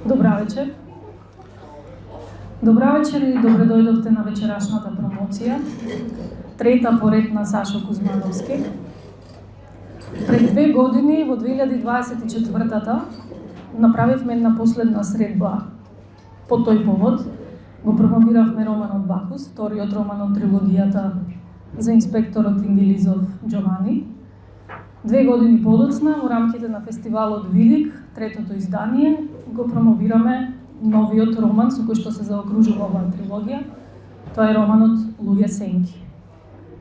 Добра вечер. Добра вечер и добре дојдовте на вечерашната промоција. Трета поред на Сашо Кузмановски. Пред 2 години, во 2024-та, направивме една последна средба по тој повод. Го промовиравме романот Бахус, вториот роман од трилогијата за инспекторот Ингилизов Джовани. 2 години подоцна, во рамките на фестивалот Видик, третото издание, го промовираме новиот роман со кој што се заокружува оваа трилогија. Тоа е романот Луѓе сенки.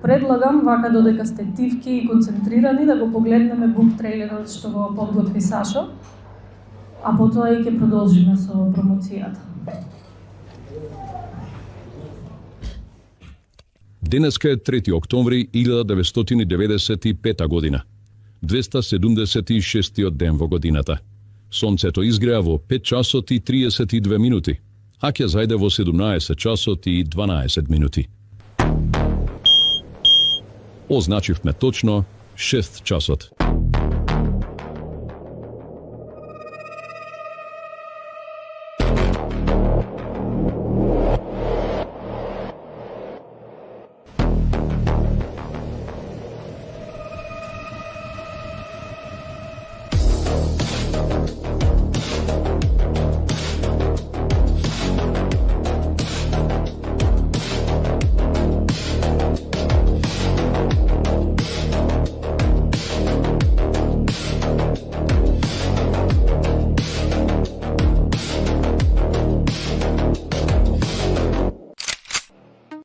Предлагам, вака додека сте тивки и концентрирани, да го погледнеме бук трейлерот што го подготви Сашо, а потоа и ќе продолжиме со промоцијата. Денеска е 3 октомври 1995 година. 276 ден во годината. Сонцето изгреа во 5 часот и 32 минути, а ќе зајде во 17 часот и 12 минути. Означивме точно 6 часот.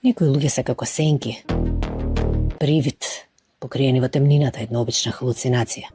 Некои луѓе се како сенки, привид, покриени во темнината, една обична халуцинација.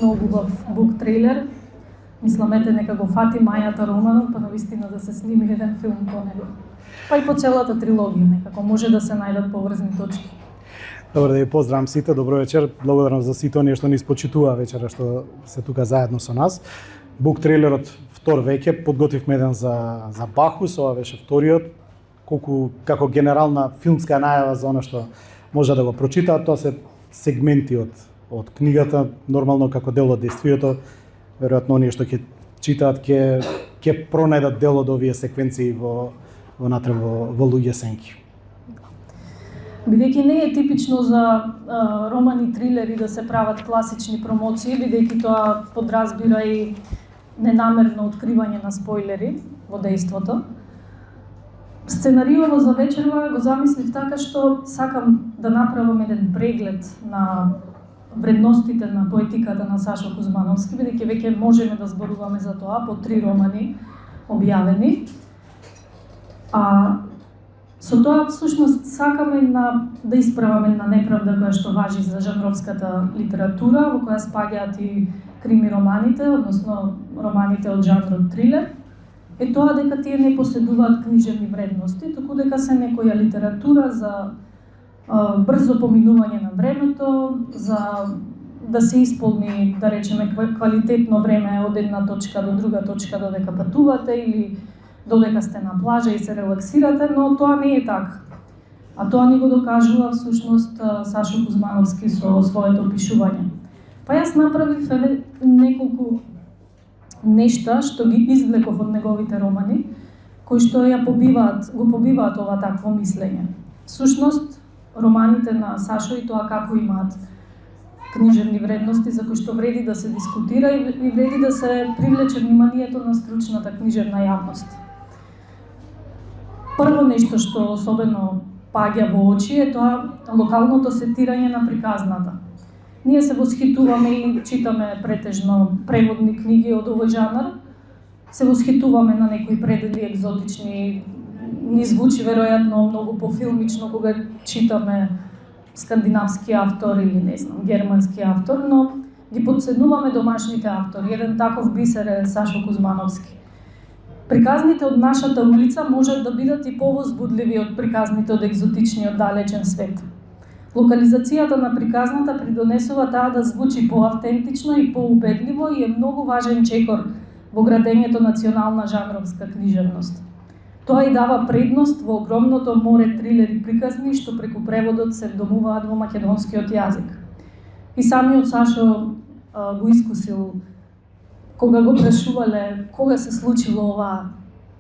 Многу убав бук трейлер. Мисламете нека го фати мајата романот, па навистина да се сними еден филм по него. Па и по целата трилогија, некако може да се најдат поврзни точки. Добро да ви поздравам сите, добро вечер. Благодарам за сите оние што ни испочитува вечера што се тука заедно со нас. Бук трейлерот втор веќе, подготвивме еден за Бахус, ова беше вториот. Колку како генерална филмска најава за она што може да го прочитаат, тоа се сегменти од книгата, нормално како дел од действието, веројатно оние што ќе читаат ќе пронајдат дел од овие секвенции во Луѓе сенки. Бидејќи не е типично за романи трилери да се прават класични промоции, бидејќи тоа подразбира и ненамерно откривање на спойлери во дејството. Сценариово за вечерва го замислив така што сакам да направам еден преглед на вредностите на поетиката на Сашо Кузмановски, бидејќи веќе можеме да зборуваме за тоа по 3 романи објавени. А со тоа всушност сакаме да исправаме на неправда која што важи за жанровската литература, во која спаѓаат и крими романите, односно романите од жанрот трилер. Е тоа дека тие не поседуваат книжевни вредности, туку дека се некоја литература за брзо поминување на времето, за да се исполни, да речеме, квалитетно време од една точка до друга точка додека патувате или додека сте на плажа и се релаксирате, но тоа не е така. А тоа ни го докажува всушност Сашо Кузмановски со своето опишување. Па јас направив неколку нешта што ги извлеков од неговите романи, кои што го побиваат ова такво мислење. Всушност, романите на Сашо и тоа како имаат книжевни вредности за кои што вреди да се дискутира и вреди да се привлече вниманието на стручната книжевна јавност. Прво нешто што особено паѓа во очи е тоа локалното сетирање на приказната. Ние се восхитуваме и читаме претежно преводни книги од овој жанр, се восхитуваме на некои предели екзотични ни звучи веројатно многу пофилмично кога читаме скандинавски автор или не знам, германски автор, но ги подценуваме домашните автори. Еден таков бисер е Сашо Кузмановски. Приказните од нашата улица можат да бидат и повозбудливи од приказните од екзотичниот далечен свет. Локализацијата на приказната придонесува таа да звучи поавтентично и поубедливо и е многу важен чекор во градењето национална жанровска книжевност. Тоа и дава предност во огромното море трилери приказни што преку преводот се вдомуваат во македонскиот јазик. И самиот Сашо го искусил кога го прашувале кога се случило ова,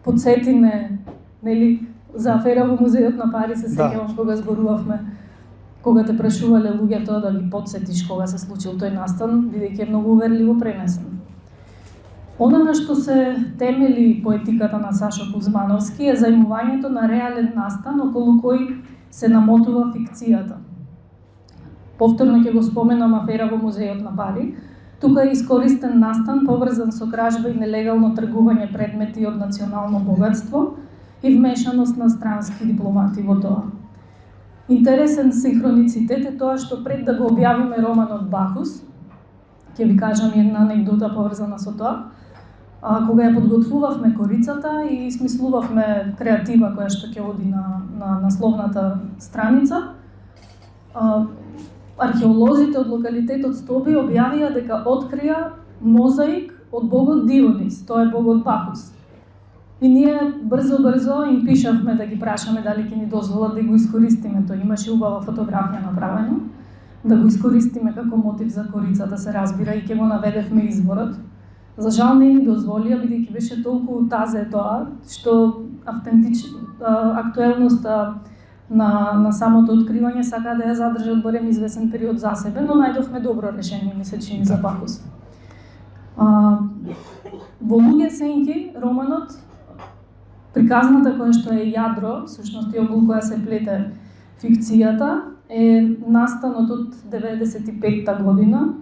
подсети ме, нели, за афера во музеот на Пари се сеќавам кога зборувавме, кога те прашувале луѓето да ги подсетиш кога се случил тој настан, бидејќи е многу уверливо пренесен. Она на што се темели поетиката на Сашо Кузмановски е заимувањето на реален настан околу кој се намотува фикцијата. Повторно ќе го споменам афера во музеот на Пари. Тука е искористен настан поврзан со кражба и нелегално тргување предмети од национално богатство и вмешаност на странски дипломати во тоа. Интересен синхроницитет е тоа што пред да го објавиме романот Бахус, ќе ви кажам една анегдота поврзана со тоа, кога ја подготвувавме корицата и смислувавме креатива која што ќе оди на насловната страница, археолозите од локалитетот Стоби објавија дека открија мозаик од богот Дионис, тоа е богот Бахус. И ние брзо им пишавме да ги прашаме дали ќе ни дозволат да го искористиме, тоа имаше убава фотографија направено, да го искористиме како мотив за корицата, се разбира, и ќе го наведевме изворот. За жал не ни дозволија, бидејќи беше толку тазе тоа, што актуелноста на самото откривање сака да ја задржат барем извесен период за себе, но најдовме добро решение, ми се чини, за Бахус. Во Луѓе сенки, романот, приказната која што е јадро, всушност и околу која се плете фикцијата, е настанот од 95-та година,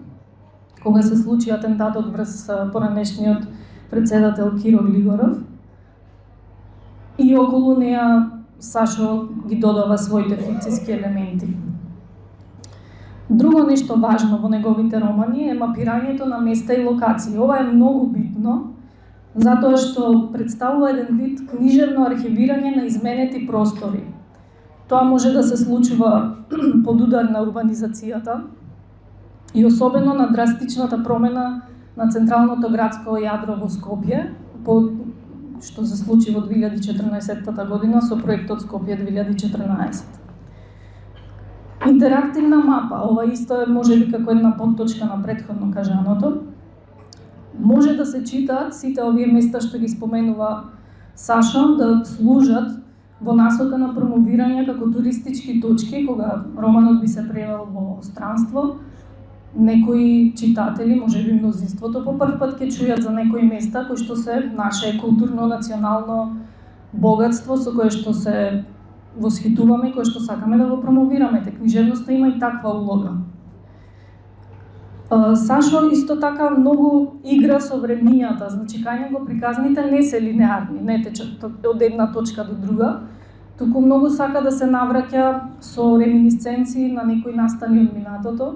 кога се случи атентатот врз поранешниот председател Киро Глигоров. И околу неа Сашо ги додава своите фикциски елементи. Друго нешто важно во неговите романи е мапирањето на места и локации. Ова е многу битно, затоа што представува еден вид книжевно архивирање на изменети простори. Тоа може да се случува под удар на урбанизацијата и особено на драстичната промена на централното градско јадро во Скопје, што се случи во 2014 година со проектот Скопје 2014. Интерактивна мапа, ова исто е можеби како една подточка на претходно кажаното. Може да се читаат сите овие места што ги споменува Сашо, да служат во насока на промовирање како туристички точки, кога романот би се превел во странство. Некои читатели, можеби мнозинството, по прв пат ќе чујат за некои места кои што се наше културно, национално богатство со кое што се восхитуваме и кое што сакаме да го промовираме. Книжевноста има и таква улога. Сашо исто така многу игра со времињата, значи кај него приказните не се линеарни, не течат од една точка до друга, туку многу сака да се навраќа со реминисценции на некои настани од минатото.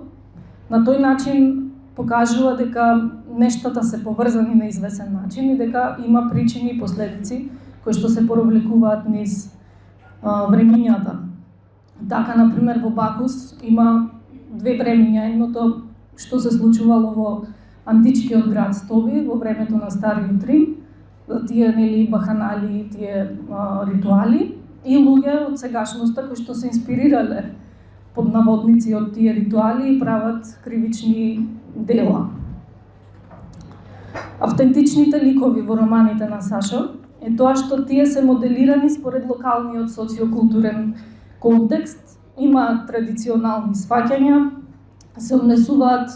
На тој начин покажува дека нештата се поврзани на извесен начин и дека има причини и последици кои што се провлекуваат низ времињата. Така, например, во Бахус има две времиња, едното што се случувало во античкиот град Стоби во времето на Стариот Рим, тие нели баханали, тие ритуали, и луѓе од сегашноста кои што се инспирирале под наводници од тие ритуали и прават кривични дела. Автентичните ликови во романите на Сашо е тоа што тие се моделирани според локалниот социокултурен контекст, имаат традиционални сваќања, се однесуваат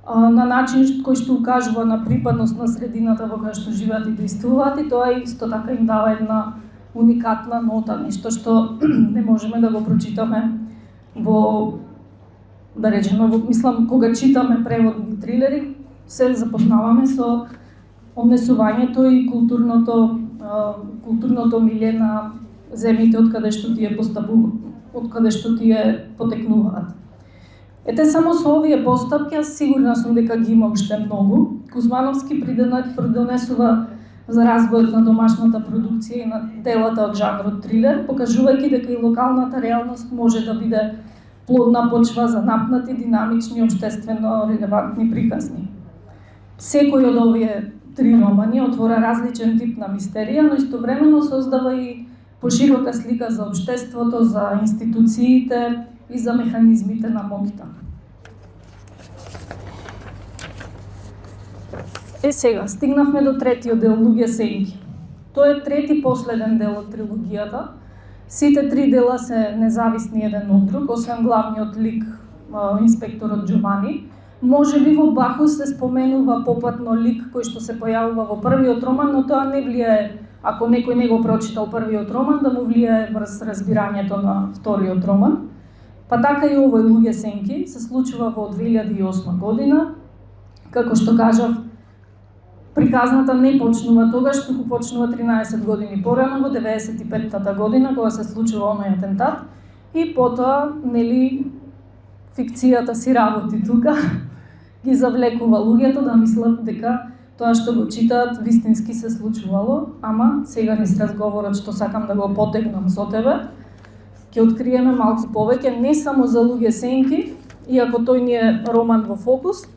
на начин кој што укажува на припадност на средината во која што живеат и действуваат, и тоа исто така им дава една уникатна нота, нешто што не можеме да го прочитаме во, да речеме, мислам, кога читаме преводни трилери, се запознаваме со однесувањето и културното миле на земјите од каде што тие од каде што тие потекнуваат. Ете, само со овие постапки, аз сигурна сум дека ги има уште многу. Кузмановски придонесува за развојот на домашната продукција и на делата од жанрот трилер, покажувајќи дека и локалната реалност може да биде плодна почва за напнати, динамични, општествено релевантни приказни. Секој од овие три романи отвора различен тип на мистерија, но истовремено создава и поширока слика за општеството, за институциите и за механизмите на моќта. Сега, стигнавме до третиот дел, Луѓе сенки. Тој е трети последен дел од трилогијата. Сите три дела се независни еден од друг, освен главниот лик, инспекторот Џовани. Можеби во Бахус се споменува попатно лик кој што се појавува во првиот роман, но тоа не влијае, ако некој не го прочитал првиот роман, да му влијае врз разбирањето на вториот роман. Па така и овој Луѓе сенки се случува во 2008 година. Како што кажав, приказната не почнува тогаш, туку почнува 13 години порано, во 95-та година, кога се случува оној атентат, и потоа, нели, фикцијата си работи тука, ги завлекува луѓето да мислат дека тоа што го читаат вистински се случувало, ама сега низ разговорот што сакам да го потегнам со тебе, ќе откриеме малку повеќе не само за Луѓе сенки, иако тој ни е роман во фокус,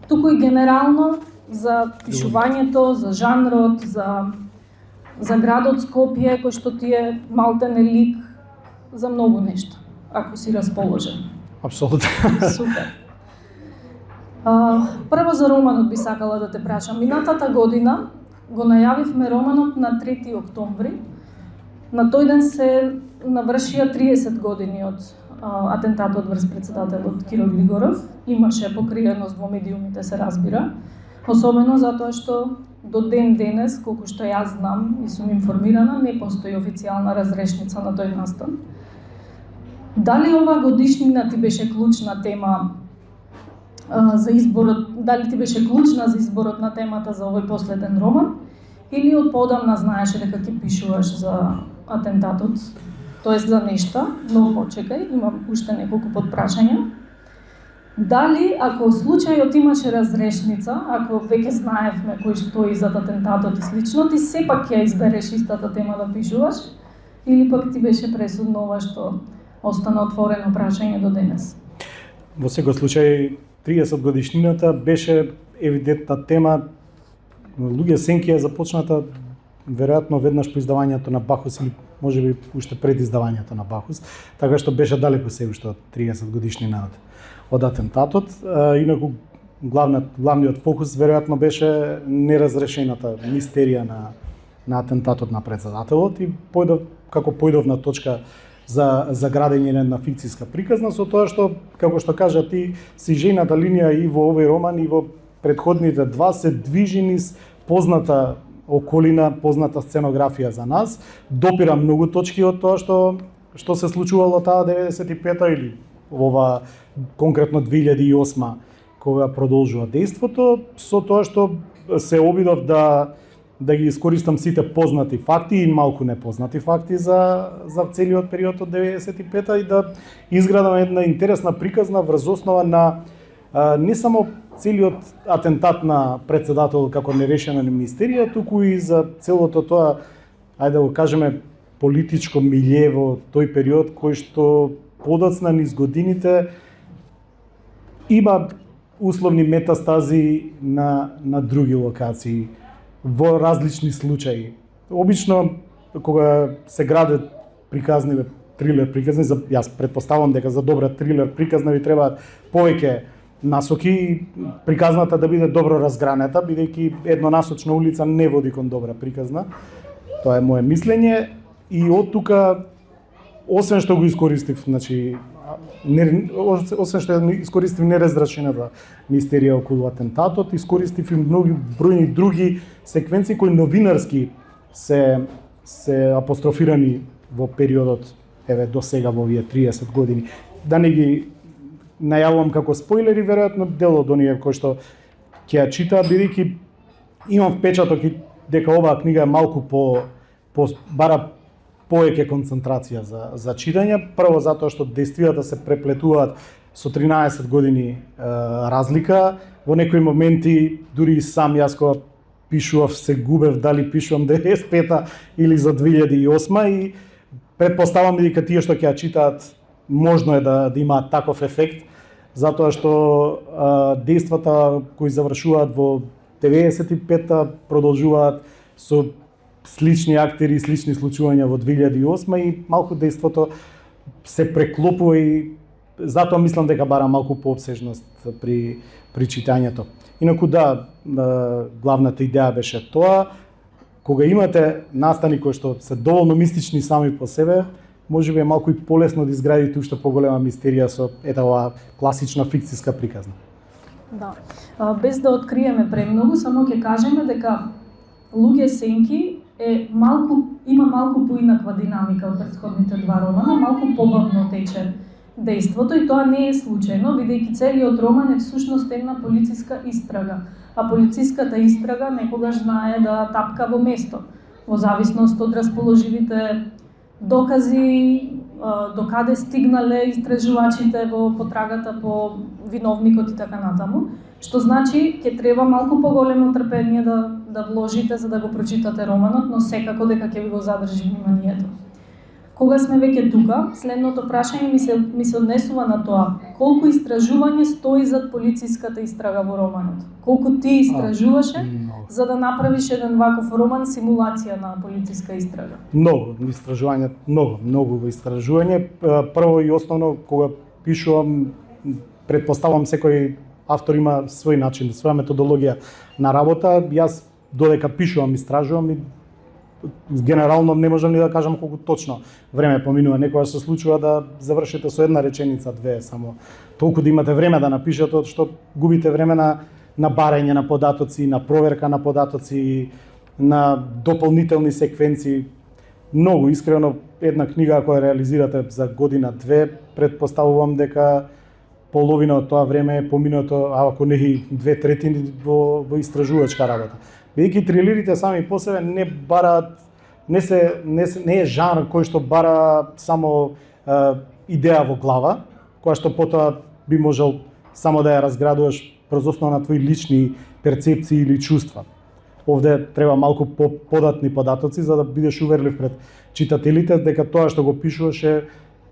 туку и генерално за пишувањето, за жанрот, за градот Скопје, кој што ти е малтене лик за многу нешта, ако си расположен. Апсолутно. Супер. Прво за романот би сакала да те прашам. Минатата година го најавивме романот на 3 октомври. На тој ден се навршија 30 години од атентатот врз претседателот Киро Григоров. Имаше покриеност во медиумите, се разбира. Особено затоа што до ден денес, колку што јас знам и сум информирана, не постои официјална разрешница на тој настан. Дали ова годишнина ти беше клучна тема за изборот, дали ти беше клучна за изборот на темата за овој последен роман, или од поодамна знаеше дека ќе пишуваш за атентатот, тоест за нешта, но почекај, имам уште неколку подпрашања. Дали, ако случајот имаше разрешница, ако веќе знаевме кој стои зад атентатот и слично, ти сепак ја избереш истата тема да пишуваш, или пак ти беше пресудно ова што остана отворено прашање до денес? Во секој случај, 30 годишнината беше евидентна тема. Луѓе сенки е започната веројатно веднаш по издавањето на Бахус или можеби уште пред издавањето на Бахус, така што беше далеко се уште од 30 годишнина од атентатот. Инаку главниот фокус веројатно беше неразрешената мистерија на атентатот на претседателот и појдов на точка за градење на фикциска приказна, со тоа што, како што кажа ти, си жејната линија и во овој роман и во предходните два се движи низ позната околина, позната сценографија за нас, допира многу точки од тоа што се случувало таа 95-та или ова конкретно 2008 кога продолжува дејството, со тоа што се обидов да ги искористам сите познати факти и малку непознати факти за целиот период од 95-та и да изградам една интересна приказна врз основа на не само целиот атентат на претседател како нерешена мистерија, туку и за целото тоа, ајде да го кажеме, политичко милје во тој период кој што подоцна низ годините има условни метастази на други локации во различни случаи. Обично кога се градат приказни, трилер приказни, јас претпоставам дека за добра трилер приказна ви требаат повеќе насоки и приказната да биде добро разгранета, бидејќи еднонасочна улица не води кон добра приказна. Тоа е мое мислење и од тука, освен што го искористив, значи, освен што искористив неразрешената мистерија околу атентатот, искористив и многи бројни други секвенции кои новинарски се апострофирани во периодот до сега во овие 30 години. Да не ги најавувам како спойлери, веројатно дел од оние кои што ќе ја читаат, бидејќи имам впечаток дека оваа книга е малку бара повеќе концентрација за читање, прво затоа што дејствијата се преплетуваат со 13 години разлика, во некои моменти дури и сам јас кога пишував се губев дали пишувам 95-та или за 2008 и предпоставам дека тие што ќе ја читаат можно е да имаат таков ефект, затоа што дејствата кои завршуваат во 95-та продолжуваат со слични актери и слични случувања во 2008 и малку дејството се преклопува и затоа мислам дека бара малку пообсежност при читањето. Инаку да, главната идеја беше тоа, кога имате настани кои што се доволно мистични сами по себе, можеби е малку и полесно да изградите уште поголема мистерија со оваа класична фикциска приказна. Да. Без да откриеме премногу, само ќе кажеме дека Луѓе сенки има малку поинаква динамика од претходните два романа, малку побавно тече дејството и тоа не е случајно, бидејќи целиот роман е всушност една полициска истрага, а полициската истрага некогаш знае да тапка во место, во зависност од расположивите докази, докаде стигнале истражувачите во потрагата по виновникот и така натаму, што значи ќе треба малку поголемо трпение да вложите за да го прочитате романот, но секако дека ќе ви го задржи вниманието. Кога сме веќе тука, следното прашање ми се однесува на тоа: колку истражување стои зад полициската истрага во романот? Колку ти истражуваше за да направиш еден ваков роман симулација на полициска истрага? Многу истражување, многу истражување. Прво и основно кога пишувам, предпоставам секој автор има свој начин, своја методологија на работа. Јас додека пишувам, истражувам и генерално не можам ни да кажам колку точно време поминува. Некогаш се случува да завршите со една реченица, две само. Толку да имате време да напишете, што губите време на барање на податоци, на проверка на податоци, на дополнителни секвенции. Многу искрено една книга ако ја реализирате за година-две, предпоставувам дека половина од тоа време е поминато, а ако не и 2/3 во истражувачка работа. Бидејќи трилерите сами по себе не бараат, не е жанр кој што бара само идеја во глава, која што потоа би можел само да ја разградуваш врз основа на твои лични перцепции или чувства. Овде треба малку податни податоци за да бидеш уверлив пред читателите дека тоа што го пишуваш е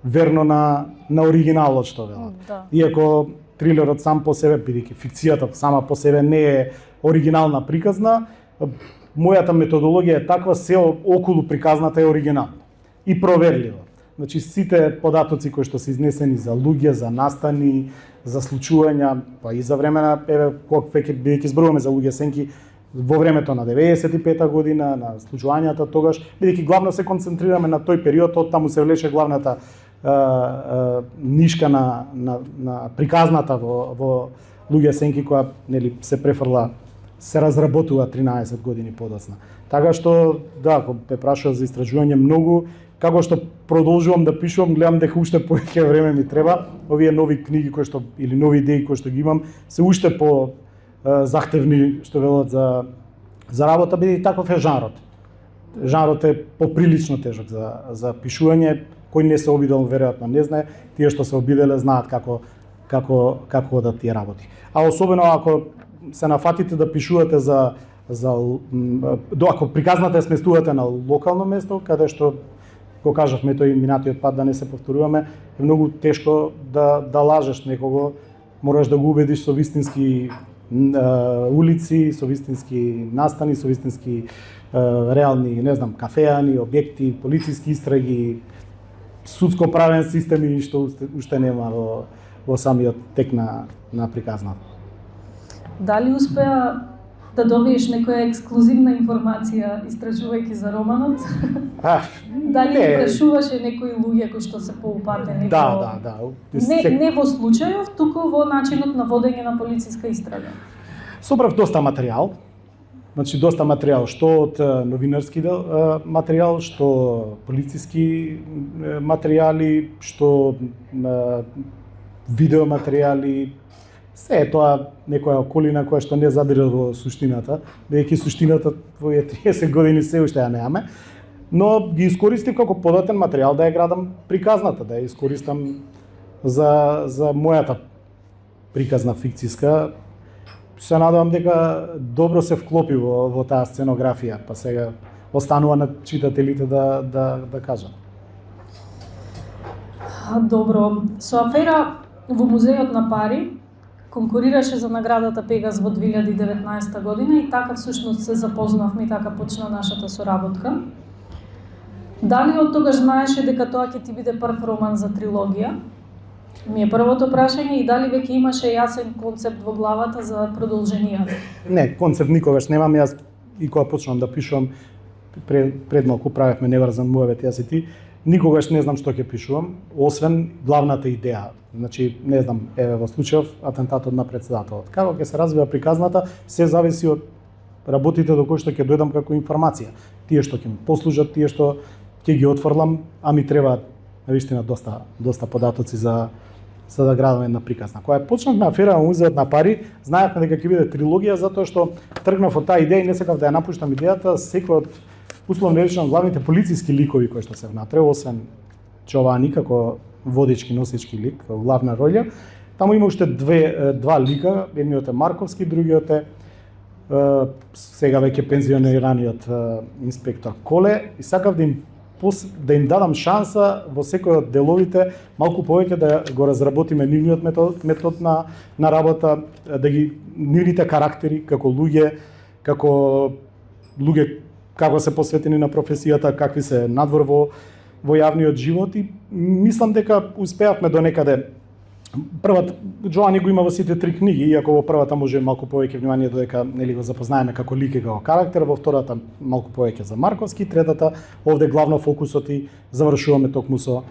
верно на оригиналот што велат. Да. Иако трилерот сам по себе, бидејќи фикцијата сама по себе не е оригинална приказна, мојата методологија е таква, се околу приказната е оригинална и проверлива. Значи сите податоци кои што се изнесени за луѓе, за настани, за случувања, па и за време на кога веќе бидејќи зборуваме за Луѓе сенки во времето на 95-та година, на случувањата тогаш, бидејќи главно се концентрираме на тој период, од таму се влече главната нишка на приказната во Луѓе сенки која нели се префрла, се разработува 13 години подоцна. Така што да, ако ме прашува за истражување многу, како што продолжувам да пишувам, гледам дека уште повеќе време ми треба. Овие нови книги кои што или нови идеи кои што ги имам се уште по захтевни што велат за работа, бидејќи таков е жанрот. Жанрот е поприлично тежок за пишување, кој не се обидел веројатно не знае, тие што се обиделе знаат како одат тие работи. А особено ако се нафатите да пишувате ако приказната ја сместувате на локално место, каде што го кажавме тој минатиот пат да не се повторуваме, е многу тешко да лажеш некого, мораш да го убедиш со вистински улици, со вистински настани, со вистински реални, не знам, кафеани, објекти, полициски истраги, судско-правен систем и што уште нема во самиот тек на приказната. Дали успеа да добиеш некоја ексклузивна информација истражувајќи за романот? Дали ги прашуваше некои луѓе кои што се поупатени? Да. Не во случајов, туку во начинот на водење на полициска истрага. Собрав доста материјал, значи доста материјал, што од новинарски материјал, што полициски материјали, што видео материјали, се е тоа некоја околина која што не задира во суштината, бидејќи суштината во 30 години се уште ја немаме. но ги искористив како податен материјал да ја градам приказната, да ја искористам за мојата приказна фикциска. Се надевам дека добро се вклопи во таа сценографија, па сега останува на читателите да кажат. Добро, со афера во Музеот на Пари конкурираше за наградата Пегас во 2019 година и така всушност се запознавме и така почна нашата соработка. Дали од тогаш знаеше дека тоа ќе ти биде прв роман за трилогија? Ми е првото прашање, и дали веќе имаше јасен концепт во главата за продолженијата? Не, концепт никогаш немам. Јас и кога почнам да пишувам, пред малку правевме Неврзан муавет јас и ти, никогаш не знам што ќе пишувам, освен главната идеја. Значи, не знам, еве во случајов атентатот на претседателот. Како ќе се развива приказната, се зависи од работите до кои што ќе дојдам како информација. Тие што ќе ми послужат, тие што ќе ги отфрлам, а ми треба навистина доста податоци за да градам една приказна. Кога почнавме афера во Музеот на Пари, знаевме дека ќе биде трилогија затоа што тргнав од таа идеја и не сакав да ја напуштам идејата. Секој од условно речено главните полициски ликови кои што се внатре, освен Джовани како водички носички лик во главна роља, таму има уште два лика, едниот е Марковски, другиот е сега веќе пензионираниот инспектор Коле, и сакав да им дадам шанса во секој од деловите малку повеќе да го разработиме нивниот метод на работа, да ги нивните карактери како луѓе, како се посветени на професијата, какви се надвор во јавниот живот, и мислам дека успеавме до некаде. Првата Джоани го има во сите три книги, иако во првата може малку повеќе внимание додека нели го запознаеме како лик и како карактер, во втората малку повеќе за Марковски, третата овде главно фокусот и завршуваме токму со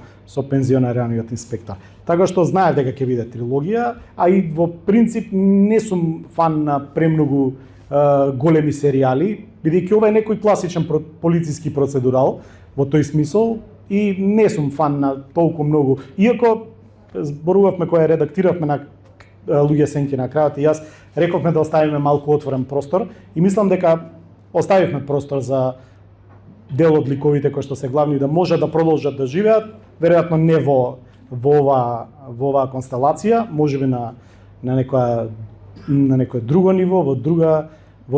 пензионираниот инспектор. Така што знаев дека ќе биде трилогија, а и во принцип не сум фан на премногу големи серијали, бидејќи ова е некој класичен полициски процедурал во тој смисол и не сум фан на толку многу. Иако зборувавме кога редактиравме на Луѓе сенки на крајот и јас рековме да оставиме малку отворен простор и мислам дека оставивме простор за дел од ликовите кои што се главни да може да продолжат да живеат, веројатно не во оваа констелација, можеби на некое друго ниво, во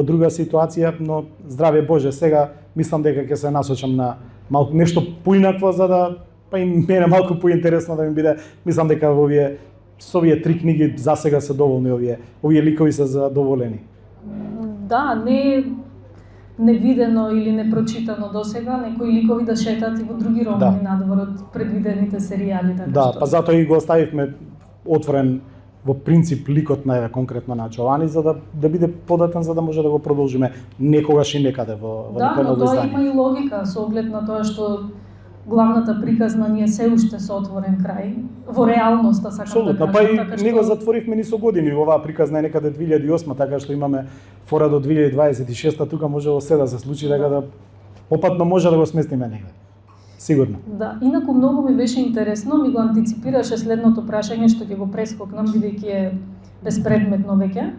друга ситуација, но здраве Боже, сега мислам дека ќе се насочам на малку нешто поинакво за да па и мене малку поинтересно да ми биде. Мислам дека со овие три книги за сега се доволни овие ликови се задоволени. Да, не видено или не прочитано досега некои ликови да шетат и во други романи надвор од предвидените серијали, така да, што. па затоа и го оставивме отворен во принцип ликот на конкретно на Джовани за да биде податен за да може да го продолжиме некогаш и некаде во некој ново издание. Да, но тоа има и логика со оглед на тоа што главната приказна ние се уште со отворен крај, во реалноста сакам да кажам. Па и така што... него затворивме ни со години, оваа приказна е некаде 2008, така што имаме фора до 2026, тука може во се да се случи, дека да опатно може да го сместиме негде. Сигурно. Да, инаку многу ми беше интересно, ми го антиципираше следното прашање што ќе го прескокнам бидејќи е безпредметно веќе.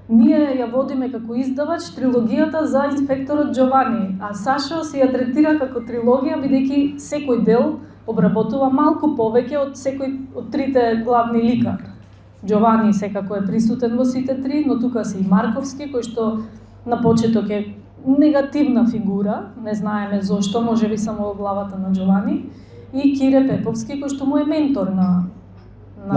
Ние ја водиме како издавач трилогијата за инспекторот Джовани, а Сашо се ја третира како трилогија бидејќи секој дел обработува малку повеќе од секој од трите главни лика. Джовани секако е присутен во сите три, но тука се и Марковски кој што на почеток е негативна фигура, не знаеме зошто, можеби само во главата на Джовани, и Кире Пеповски кој што му е ментор на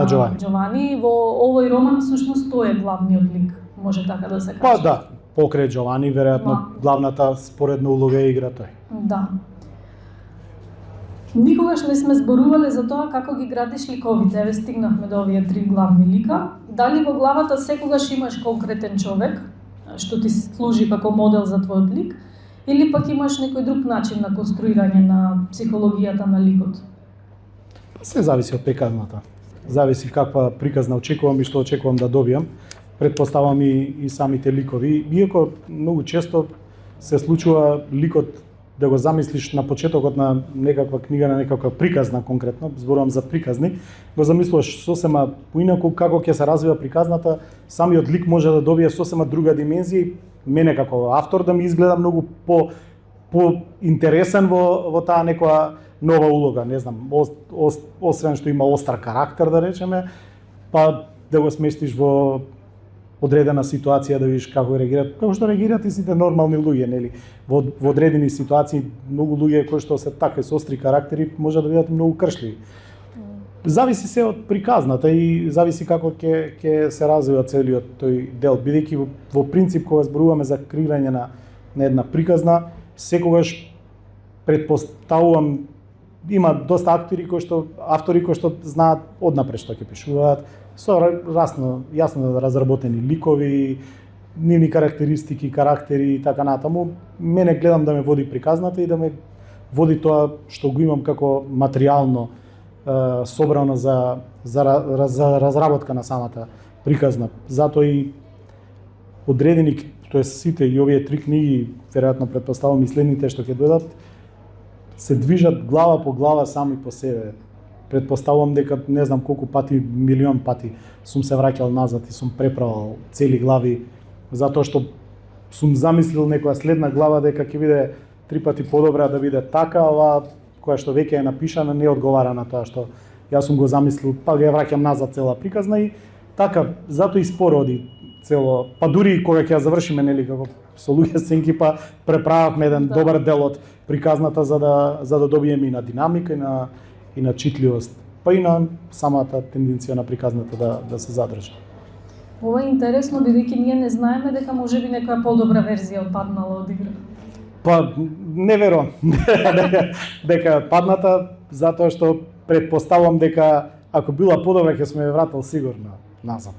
Джовани. Во овој роман всушност тој е главниот лик, може така да се каже. Па да, покрај Джовани веројатно главната споредна улога игра тој. Да. Никогаш не сме зборувале за тоа како ги градиш ликовите. Еве стигнавме до овие три главни лика. Дали во главата секогаш имаш конкретен човек што ти служи како модел за твојот лик, или пак имаш некој друг начин на конструирање на психологијата на ликот? Се зависи од приказната. Зависи каква приказна очекувам и што очекувам да добијам. Предпоставам и самите ликови. Иако многу често се случува ликот да го замислиш на почетокот на некаква книга, на некаква приказна конкретно, зборувам за приказни, го замислуваш сосема поинаку како ќе се развива приказната, самиот лик може да добие сосема друга димензија и мене како автор да ми изгледа многу поинтересен во таа некоја нова улога, не знам, освен што има остар карактер, да речеме, па да го сместиш во одредена ситуација да видиш како реагираат, како што реагираат и сите нормални луѓе, нели? Во одредени ситуации многу луѓе кои што се такви со остри карактери може да бидат многу кршливи. Зависи се од приказната и зависи како ќе се развива целиот тој дел, бидејќи во принцип кога зборуваме за креирање на една приказна, секогаш претпоставувам има доста автори кои што знаат однапред што ќе пишуваат, со јасно разработени ликови, нивни карактеристики, карактери и така натаму. Мене гледам да ме води приказната и да ме води тоа што го имам како материјално собрано за разработка на самата приказна. Затоа и одредени, тоест сите и овие 3 книги, веројатно претпоставувам и следните што ќе дојдат, се движат глава по глава сами по себе. Претпоставувам дека не знам колку пати, милион пати сум се враќал назад и сум преправал цели глави, затоа што сум замислил некоја следна глава дека ќе биде 3 пати подобра да биде така, ова која што веќе е напишана не одговара на тоа што јас сум го замислил, па ја враќам назад цела приказна и така, затоа и споро оди цело, па дури кога ќе ја завршиме, нели, како со луѓе сенки, па преправавме еден добар дел од приказната за да добиеме и на динамика и на читливост, па и на самата тенденција на приказната да се задржи. Ова е интересно бидејќи ние не знаеме дека можеби некоја подобра верзија отпаднала од игра. Па не верувам дека падната, затоа што претпоставувам дека ако била подобра ќе сме ја вратил сигурно назад.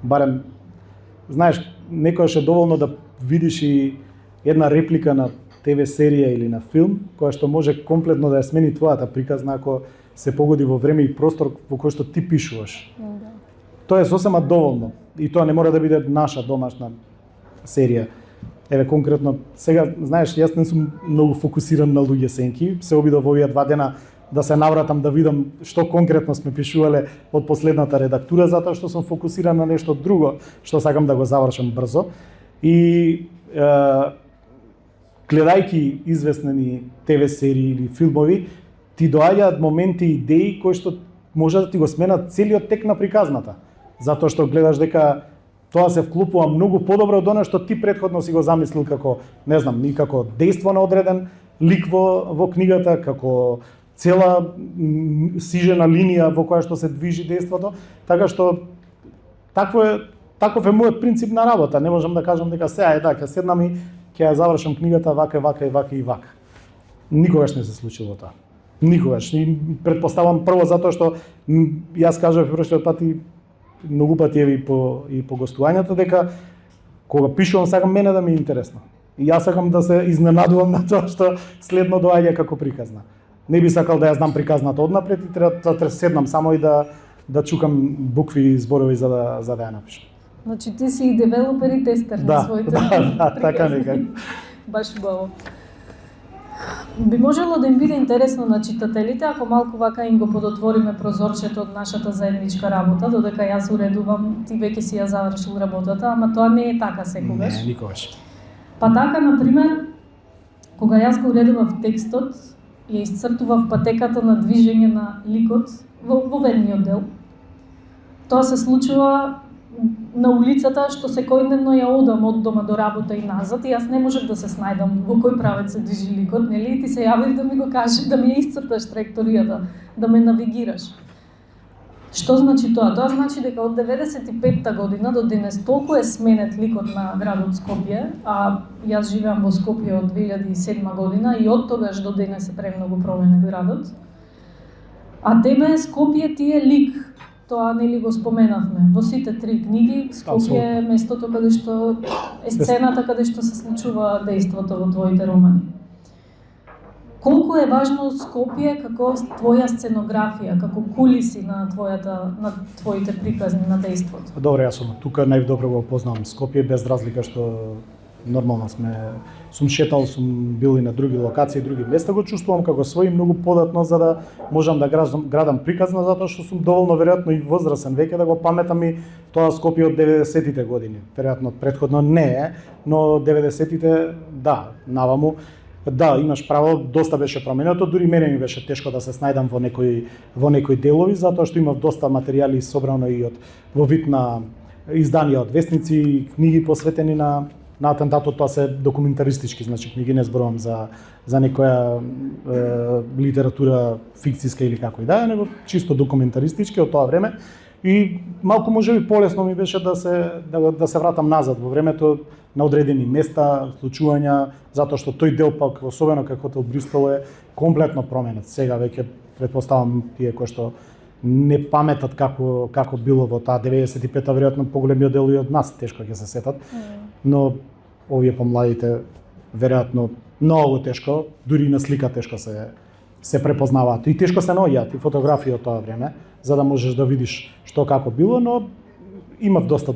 Барем, знаеш, некојаш е доволно да видиш и една реплика на ТВ серија или на филм, која што може комплетно да ја смени твојата приказна ако се погоди во време и простор во кој што ти пишуваш. Тоа е сосема доволно и тоа не мора да биде наша домашна серија. Еве конкретно, сега, знаеш, јас не сум многу фокусиран на луѓе сенки, се обидов во овие 2 дена да се навратам да видам што конкретно сме пишувале од последната редактура, затоа што сум фокусиран на нешто друго, што сакам да го завршам брзо. И гледајќи известни ТВ серии или филмови, ти доаѓаат моменти и идеи кои што може да ти го сменат целиот тек на приказната. Затоа што гледаш дека тоа се вклупува многу подобро од она што ти претходно си го замислил како, не знам, и како дејство на одреден лик во книгата, како цела сижена линија во која што се движи дејството, така што таков е мојот принцип на работа. Не можам да кажам дека сега е така, ќе седнам и ќе ја завршам книгата вака. Никогаш не се случило тоа. Никогаш. И претпоставам прво затоа што јас кажав прошлиот пат и многу пати и по гостувањата дека кога пишувам сакам мене да ми е интересно. И јас сакам да се изненадувам на тоа што следно доаѓа како приказна. Не би сакал да ја знам приказната однапред и треба да седнам само и да чукам букви и зборови за да ја напишам. Значи ти си и девелопер и тестер на своите така некако. Баш убаво. Би можело да им биде интересно на читателите ако малку вака им го подотвориме прозорчето од нашата заедничка работа, додека јас уредувам, ти веќе си ја завршил работата, ама тоа не е така секогаш. Не, никогаш. Па така, например, кога јас го уредував текстот, ја исцртував патеката на движење на ликот во ведниот дел. Тоа се случува на улицата што секојдневно ја одам од дома до работа и назад и јас не можев да се снајдам во кој правец се движи ликот, нели? И ти се јавив да ми го кажеш, да ми ја исцрташ траекторијата, да ме навигираш. Што значи тоа? Тоа значи дека од 95-та година до денес толку е сменет ликот на градот Скопје, а јас живеам во Скопје од 2007 година и од тогаш до денес е премногу променет градот. А тебе Скопје ти е лик. Тоа нели го споменавме во сите 3 книги. Скопје е местото каде што е сцената каде што се случува дејството во твоите романи. Колку е важно Скопје како твоја сценографија, како кулиси на твоите приказни на дејството? Добро, јас сум тука најдобро го познавам Скопје, без разлика што нормално сум шетал, сум бил и на други локации, други места, го чувствувам како свој многу податно за да можам да градам приказна, затоа што сум доволно веројатно и возрасен веќе да го паметам и тоа Скопје од 90-тите години. Веројатно претходно не е, но 90-тите да, наваму. Да, имаш право, доста беше променето, дури мене ми беше тешко да се снајдам во некои делови, затоа што имав доста материјали собрано и во вид на изданија од вестници, книги посветени на атентатот, тоа се документаристички, значи книги, не зборувам за некоја литература фикциска или како и да е, него чисто документаристички од тоа време. И малку можеби полесно ми беше да се вратам назад во времето на одредени места, случувања, затоа што тој дел пак особено како хотел Бристол е комплетно променет. Сега веќе претпоставам тие кои што не паметат како било во таа 95-та, веројатно поголемиот дел и од нас тешко ќе се сетат. Но овие помладите веројатно многу тешко, дури и на слика тешко се препознаваат. И тешко се наоѓаат и фотографии од тоа време, за да можеш да видиш што како било, но имав доста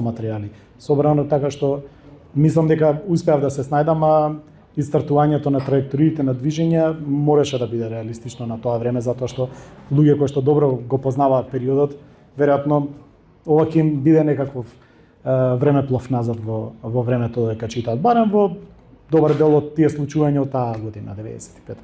материјали собрано, така што мислам дека успеав да се снајдам, а истартувањето на траекториите на движење мораше да биде реалистично на тоа време, затоа што луѓе кои што добро го познаваат периодот, веројатно ова ќе им биде некаков времеплов назад во времето дека читаат, барем во добар дел од тие случувања од таа година 95.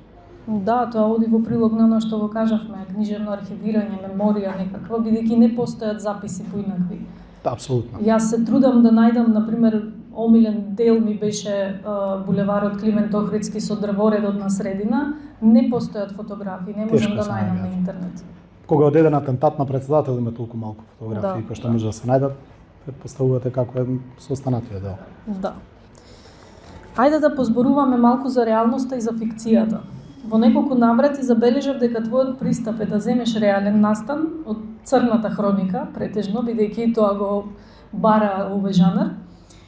Да, тоа оди во прилог на оно што го кажавме, книжевно архивирање, меморија некаква, бидејќи не постојат записи поинакви. Да, апсолутно. Јас се трудам да најдам, например, омилен дел ми беше булеварот Климент Охридски со дрворедот на средина, не постојат фотографии, не можам да најдам на интернет. Кога од еден атентат на председател има толку малку фотографии кои што може да се најдат, предпоставувате како е со останатиот дел. Да. Ајде да позборуваме малку за реалноста и за фикцијата. Во неколку наврати забележав дека твојот пристап е да земеш реален настан од црната хроника, претежно, бидејќи тоа го бара овој жанр,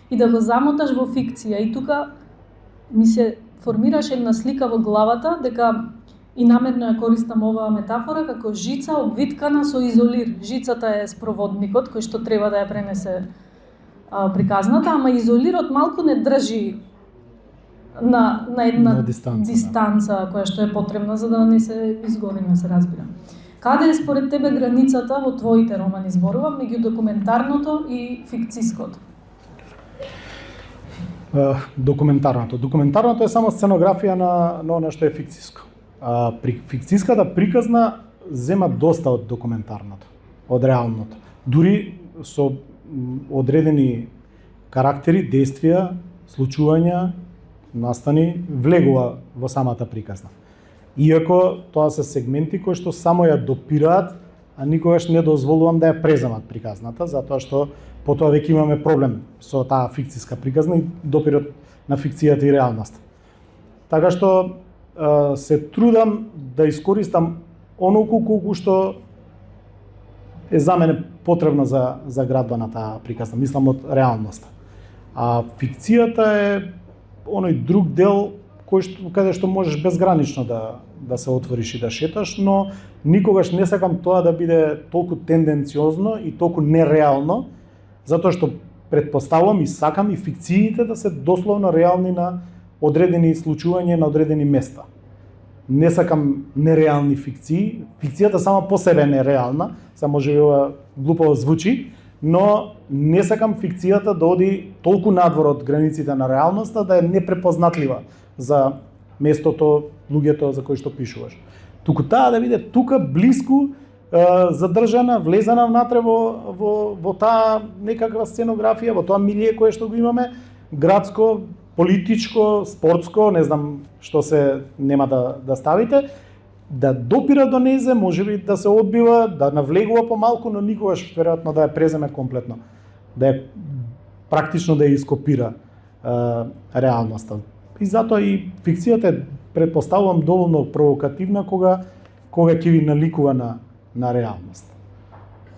и да го замоташ во фикција. И тука ми се формираше една слика во главата дека, и намерно ја користам оваа метафора, како жица обвиткана со изолир. Жицата е спроводникот кој што треба да ја пренесе приказната, ама изолирот малку не држи на една дистанца која што е потребна за да не се изгори, не се разбира. Каде е според тебе границата во твоите романи, зборувам, меѓу документарното и фикциското? Документарното е само сценографија на она што е фикциско. Фикциската приказна зема доста од документарното, од реалното. Дури со одредени карактери, действија, случувања, настани, влегува во самата приказна. Иако тоа се сегменти кои што само ја допираат, а никогаш не дозволувам да ја преземат приказната, затоа што потоа веќе имаме проблем со таа фикциска приказна и допирот на фикцијата и реалноста. Така што се трудам да искористам онолку колку што е за мене потребно за градба на таа приказна, мислам од реалноста. А фикцијата е оној друг дел каде што можеш безгранично да се отвориш и да шеташ, но никогаш не сакам тоа да биде толку тенденциозно и толку нереално, затоа што претпоставувам и сакам и фикциите да се дословно реални на одредени случувања на одредени места. Не сакам нереални фикции. Фикцијата сама по себе е нереална, само можеби ова глупаво звучи, но не сакам фикцијата да оди толку надвор од границите на реалноста да е непрепознатлива за местото, луѓето за кои што пишуваш. Туку таа да биде тука блиску, задржана, влезена внатре во таа некаква сценографија, во тоа милие кое што го имаме, градско, политичко, спортско, не знам што се нема да ставите, да допира до незе, можеби да се одбива, да навлегува помалку, но никогаш веројатно да ја преземе комплетно, да ја практично да ја ископира реалноста. И затоа и фикцијата претпоставувам доволно провокативна кога ќе ви наликува на реалност.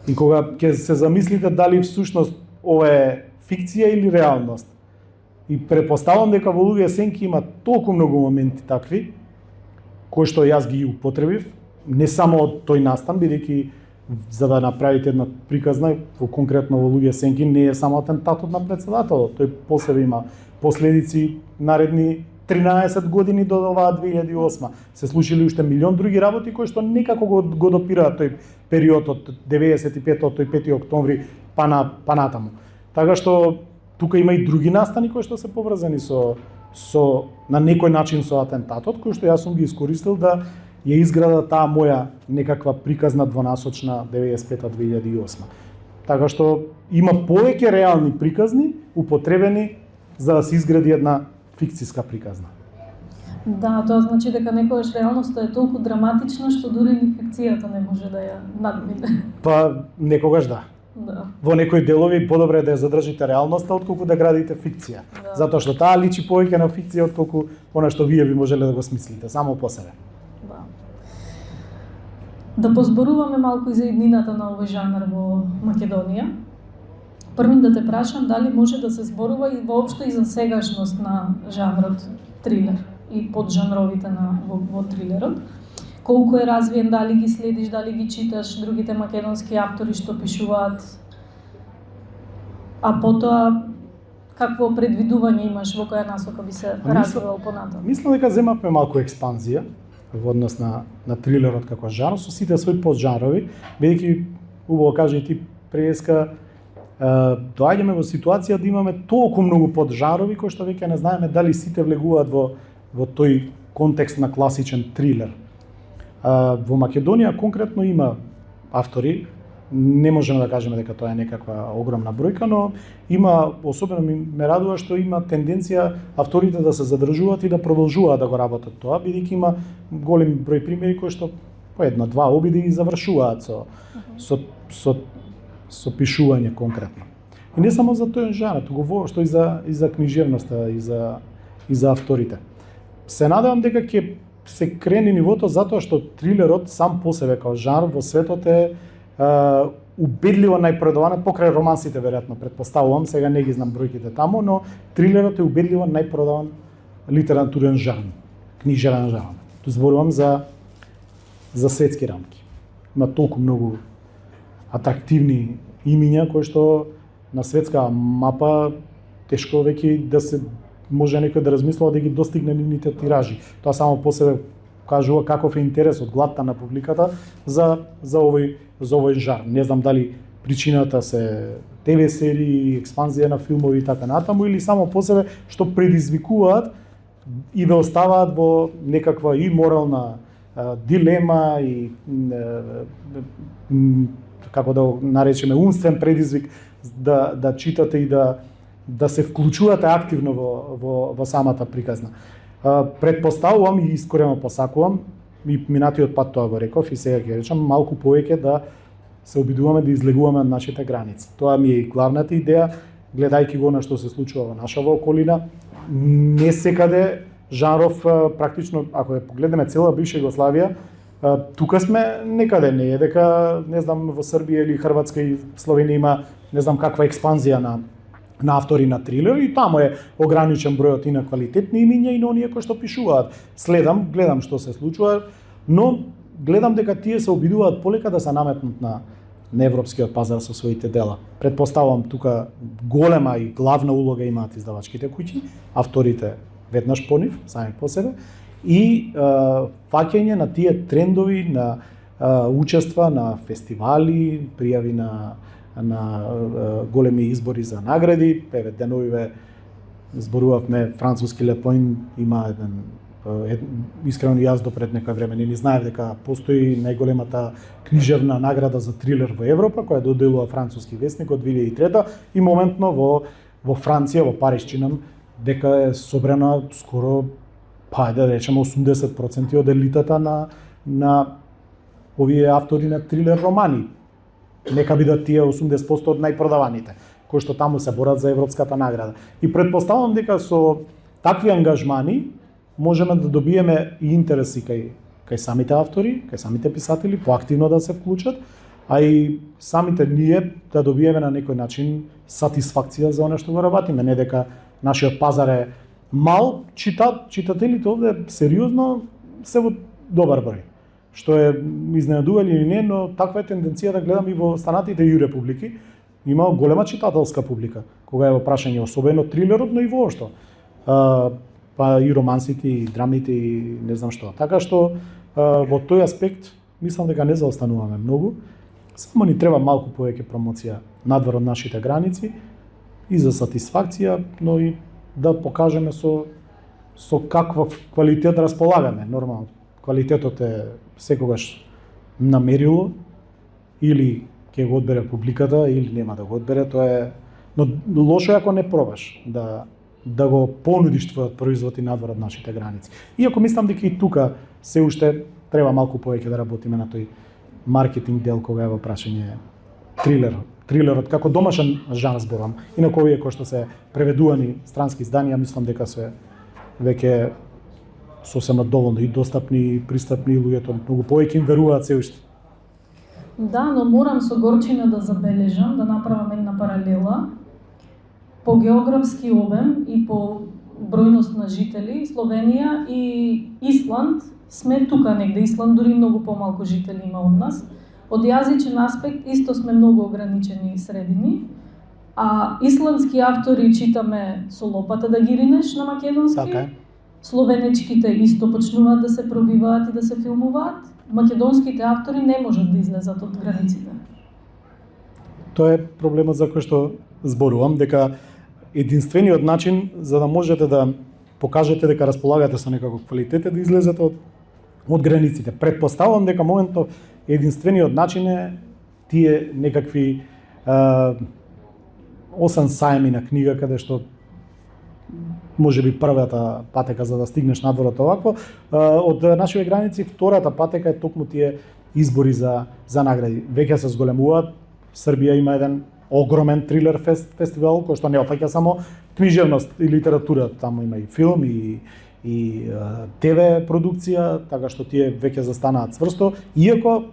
И кога ќе се замислите дали всушност ова е фикција или реалност. И претпоставувам дека во Луѓе сенки има толку многу моменти такви, кои што јас ги употребив, не само од тој настан, бидејќи за да направите една приказна, конкретно во Луѓе сенки, не е само атентатот на председателот, тој по себе има последици наредни 13 години до оваа 2008. Се случили уште милион други работи кои што некако го допираат тој период од 95-тот, тој 5 октомври па натаму. Така што тука има и други настани кои што се поврзани со на некој начин со атентатот, кој што јас сум ги искористил да ја изграда таа моја некаква приказна двонасочна 95-2008. Така што има повеќе реални приказни употребени за да се изгради една фикциска приказна. Да, тоа значи дека некогаш реалноста е толку драматична што дури ни фикцијата не може да ја надмине. Па некогаш да. Да. Во некои делови подобре е да ја задржите реалноста отколку да градите фикција. Да. Затоа што таа личи повеќе на фикција отколку она што вие би можеле да го смислите само по себе. Да. Да позборуваме малку и за иднината на овој жанр во Македонија. Првин да те прашам дали може да се зборува и воопшто и за сегашност на жанрот трилер и поджанровите во трилерот. Колку е развиен, дали ги следиш, дали ги читаш другите македонски автори што пишуваат, а потоа какво предвидување имаш во која насока би се развивал понатаму? Мислам дека земавме малку експанзија во однос на трилерот како жанр со сите своји поджанрови, бидејќи убаво кажа и ти преска доаѓаме во ситуација да имаме толку многу поджанрови кои што веќе не знаеме дали сите влегуваат во тој контекст на класичен трилер. Во Македонија конкретно има автори, не можеме да кажеме дека тоа е некаква огромна бројка, но има, особено ме радува што има тенденција авторите да се задржуваат и да продолжуваат да го работат тоа, бидејќи има голем број примери кои што по една-два обиди и завршуваат со пишување конкретно. И не само за тој жанр, туку воопшто и за книжевноста и за авторите. Се надевам дека ќе се крени нивото затоа што трилерот сам по себе како жанр во светот е убедливо најпродаван покрај романсите веројатно, претпоставувам, сега не ги знам бројките таму, но трилерот е убедливо најпродаван литературен жанр, книжевен жанр. Ту зборувам за светски рамки. Има толку многу атрактивни имиња кои што на светска мапа тешко веќе да се може некој да размислува да ги достигне нивните тиражи. Тоа само по себе кажува каков е интересот, гладта на публиката за овој жанр. Не знам дали причината се ТВ серии, експанзија на филмови и така натаму, или само по себе што предизвикуваат и ве оставаат во некаква и морална дилема и како да го наречеме умствен предизвик да читате и да се вклучувате активно во самата приказна. Предпоставувам и искрено посакувам, и минатиот пат тоа го реков и сега ќе речам, малку повеќе да се обидуваме да излегуваме од нашите граници. Тоа ми е главната идеја, гледајќи го на што се случува во нашава околина. Не секаде жанров практично, ако ја погледнеме цела бивша Југославија, тука сме некаде, не е дека не знам во Србија или Хрватска и Словенија има не знам каква експанзија на автори на трилер и таму е ограничен бројот и на квалитетни имиња и на оние кои што пишуваат. Гледам што се случува, но гледам дека тие се обидуваат полека да се наметнат на европскиот пазар со своите дела. Предпоставувам тука голема и главна улога имаат издавачките куќи, авторите веднаш по нив, сами по себе, и фаќање на тие трендови на учества на фестивали, пријави на големи избори за награди. Еве деновиве зборувавме француски Лепоин има искрено јас до пред некој време не знаев дека постои најголемата книжевна награда за трилер во Европа која доделува француски весник од 2003 и моментно во Франција, во Париж чинам дека е собрана скоро да речеме 80% од елитата на овие автори на трилер романи. Нека бидат тие 80% од најпродаваните, кои што таму се борат за европската награда. И предпоставувам дека со такви ангажмани можеме да добиеме и интереси кај самите автори, кај самите писатели, поактивно да се вклучат, а и самите ние да добиеме на некој начин сатисфакција за оно што го работиме, не дека нашиот пазар е мал, читателите овде сериозно се во добар број. Што е изненадување или не, но таква е тенденција да гледам и во останатите Ю републики. Има голема читателска публика, кога е во прашање особено трилерот, но и воопшто. Па и романсите, и драмите, и не знам што. Така што во тој аспект мислам дека не заостануваме многу. Само ни треба малку повеќе промоција надвор од нашите граници и за сатисфакција, но и да покажеме со со каков квалитет располагаме. Нормално, квалитетот е секогаш на мерило, или ќе го одбере публиката, или нема да го одбере, тоа е... Но лошо е ако не пробаш да го понудиш твојот производ и надвор од нашите граници. Иако мислам дека и тука се уште треба малку повеќе да работиме на тој маркетинг дел кога е во прашање трилерот како домашен жанр зборам. Инаку овие кои што се преведувани странски изданија, мислам дека се веќе сосема доволно и достапни и пристапни, луѓето многу повеќе им веруваат се уште. Да, но морам со горчина да забележам, да направам една паралела. По географски обем и по бројност на жители, Словенија и Исланд сме тука негде. Исланд дури многу помалку жители има од нас. Од јазичен аспект исто сме многу ограничени средини, а исландски автори читаме со лопата да ги ринеш на македонски. Така е. Словенечките исто почнуваат да се пробиваат и да се филмуваат. Македонските автори не можат да излезат од границите. Тоа е проблемот за кој што зборувам, дека единствениот начин за да можете да покажете дека располагате со некаков квалитет е да излезете од границите. Предпоставувам дека моментно единствениот начин е тие некакви 8 сајми на книга каде што може би првата патека за да стигнеш надвор од овакво, од нашите граници втората патека е токму тие избори за награди. Веќе се зголемуваат. Србија има еден огромен трилер фестивал кој што не опфаќа само книжевност и литература, таму има и филм и ТВ продукција, така што тие веќе застанаат цврсто, иако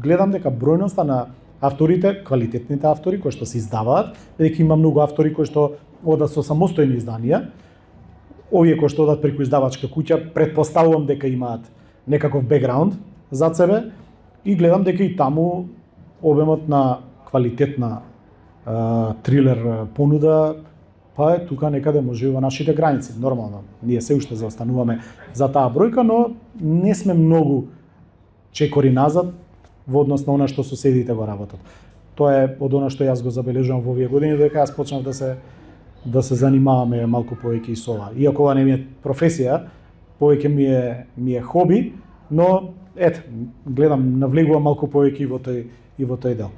гледам дека бројноста на авторите, квалитетните автори кои што се издаваат, дека има многу автори кои што одат со самостојни изданија, овие кои што одат преку издавачка куќа, предпоставувам дека имаат некаков бекграунд зад себе и гледам дека и таму обемот на квалитетна трилер понуда па е тука некаде може во нашите граници. Нормално, ние се уште заостануваме за таа бројка, но не сме многу чекори назад во однос на она што соседите го работат. Тоа е од она што јас го забележувам во овие години, дека јас почнав да се занимаваме малку повеќе и со ова. Иако ова не ми е професија, повеќе ми е хоби, но ете, гледам, навлегувам малку повеќе и во тој дел.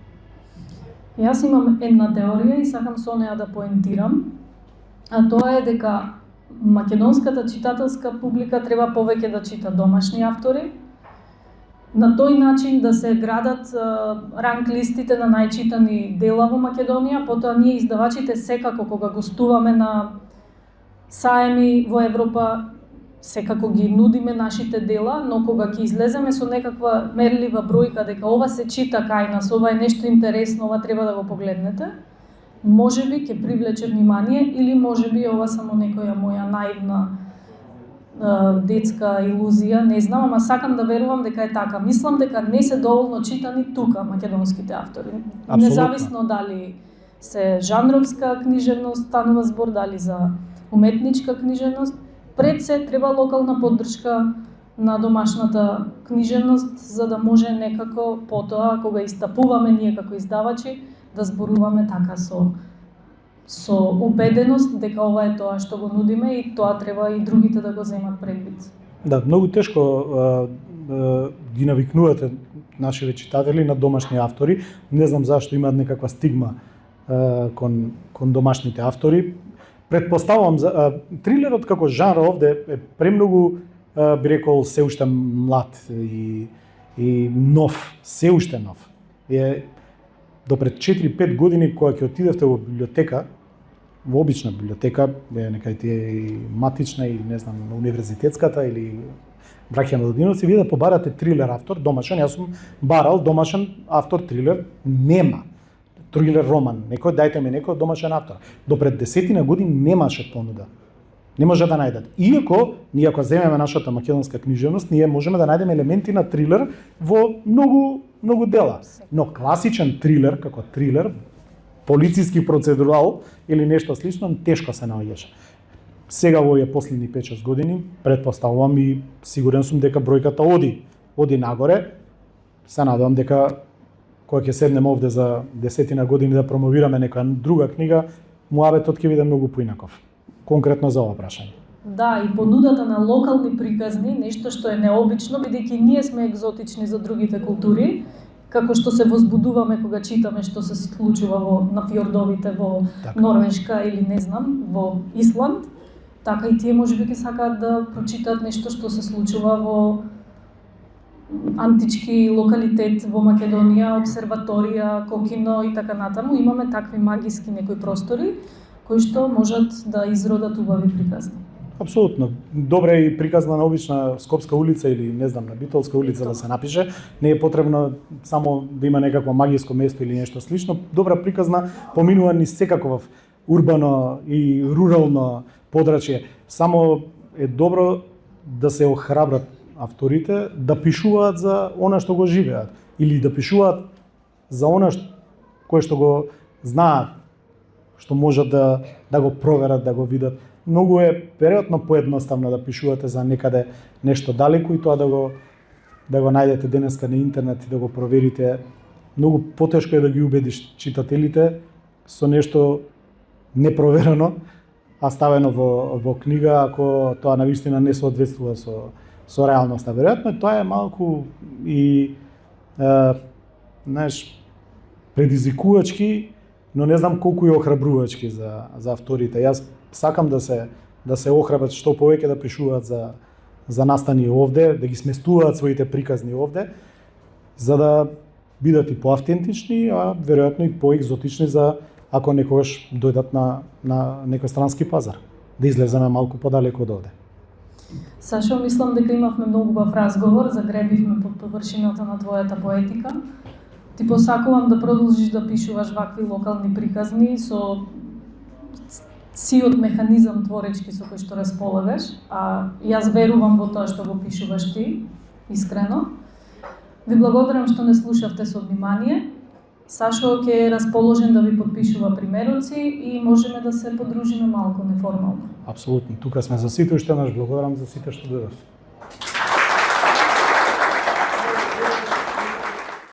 Јас имам една теорија и сакам со неа да поентирам, а тоа е дека македонската читателска публика треба повеќе да чита домашни автори, на тој начин да се градат ранг листите на најчитани дела во Македонија, потоа ние издавачите секако кога гостуваме на саеми во Европа, секако ги нудиме нашите дела, но кога ќе излеземе со некаква мерлива бројка дека ова се чита кај нас, ова е нешто интересно, ова треба да го погледнете, можеби ќе привлече внимание или можеби ова само некоја моја наивна детска илузија, не знам, ама сакам да верувам дека е така. Мислам дека не се доволно читани тука македонските автори. Апсолутно. Независно дали се жанровска книжевност, станува збор, дали за уметничка книжевност, пред се треба локална поддршка на домашната книжевност, за да може некако потоа, кога истапуваме ние како издавачи, да зборуваме така со убеденост дека ова е тоа што го нудиме и тоа треба и другите да го земат предвид. Да, многу тешко ги навикнувате нашите читатели на домашни автори. Не знам зашто имаат некаква стигма кон домашните автори. Предпоставувам трилерот како жанр овде е премногу би рекол се уште млад и нов, се уште нов. До пред 4-5 години кога ќе отидевте во библиотека, во обична библиотека, некај тие и матична и не знам, универзитетската или Браќа Милодиновци, вие да побарате трилер автор домашен, јас сум барал домашен автор трилер, нема. Трилер роман, дајте ми некој домашен автор. До пред 10 години немаше понуда. Не може да најдат. Иако, ние ако земеме нашата македонска книжевност, ние можеме да најдеме елементи на трилер во многу дела. Но класичен трилер, како трилер, полициски процедурал или нешто слично, тешко се наоѓаше. Сега во овие последни 5-6 години, предпоставувам и сигурен сум дека бројката оди нагоре. Се надевам дека кога ќе седнеме овде за 10 години да промовираме некоја друга книга, муабетот ќе биде многу поинаков. Конкретно за ова прашање. Да, и понудата на локални приказни, нешто што е необично, бидејќи ние сме екзотични за другите култури, како што се возбудуваме кога читаме што се случува на фјордовите во Така. Норвешка или не знам, во Исланд, така и тие можеби ќе сакаат да прочитаат нешто што се случува во антички локалитет во Македонија, обсерваторија, Кокино и така натаму. Имаме такви магиски некои простори кои што можат да изродат убави приказни. Апсолутно. Добре и приказна на обична Скопска улица или не знам на Битолска улица да се напише. Не е потребно само да има некакво магиско место или нешто слично. Добра приказна поминува низ секаков урбано и рурално подрачје. Само е добро да се охрабрат авторите да пишуваат за она што го живеат или да пишуваат за она кое што го знаат, што можат да го проверат, да го видат. Многу е веројатно поедноставно да пишувате за некаде нешто далеку и тоа да го најдете денеска на интернет и да го проверите. Многу потешко е да ги убедиш читателите со нешто непроверено, а ставено во книга, ако тоа навистина не соодветствува со реалноста. Веројатно тоа е малку и знаеш, предизвикувачки, но не знам колку е охрабрувачки за авторите. Јас сакам да се охрабрат што повеќе да пишуваат за настани овде, да ги сместуваат своите приказни овде, за да бидат и поавтентични, а веројатно и поекзотични за ако некогаш дојдат на некој странски пазар, да излеземе малку подалеку од овде. Сашо, мислам дека имавме многу убав разговор, загребивме под површината на твојата поетика. Ти посакувам да продолжиш да пишуваш вакви локални приказни со сиот механизам творечки со кој што располагаш, а јас верувам во тоа што го пишуваш ти, искрено. Ви благодарам што не слушавте со внимание. Сашо ќе е расположен да ви подпишува примероци и можеме да се подружиме малку неформално. Апсолутно. Тука сме за сите, уште еднаш благодарам за сите што дојдовте.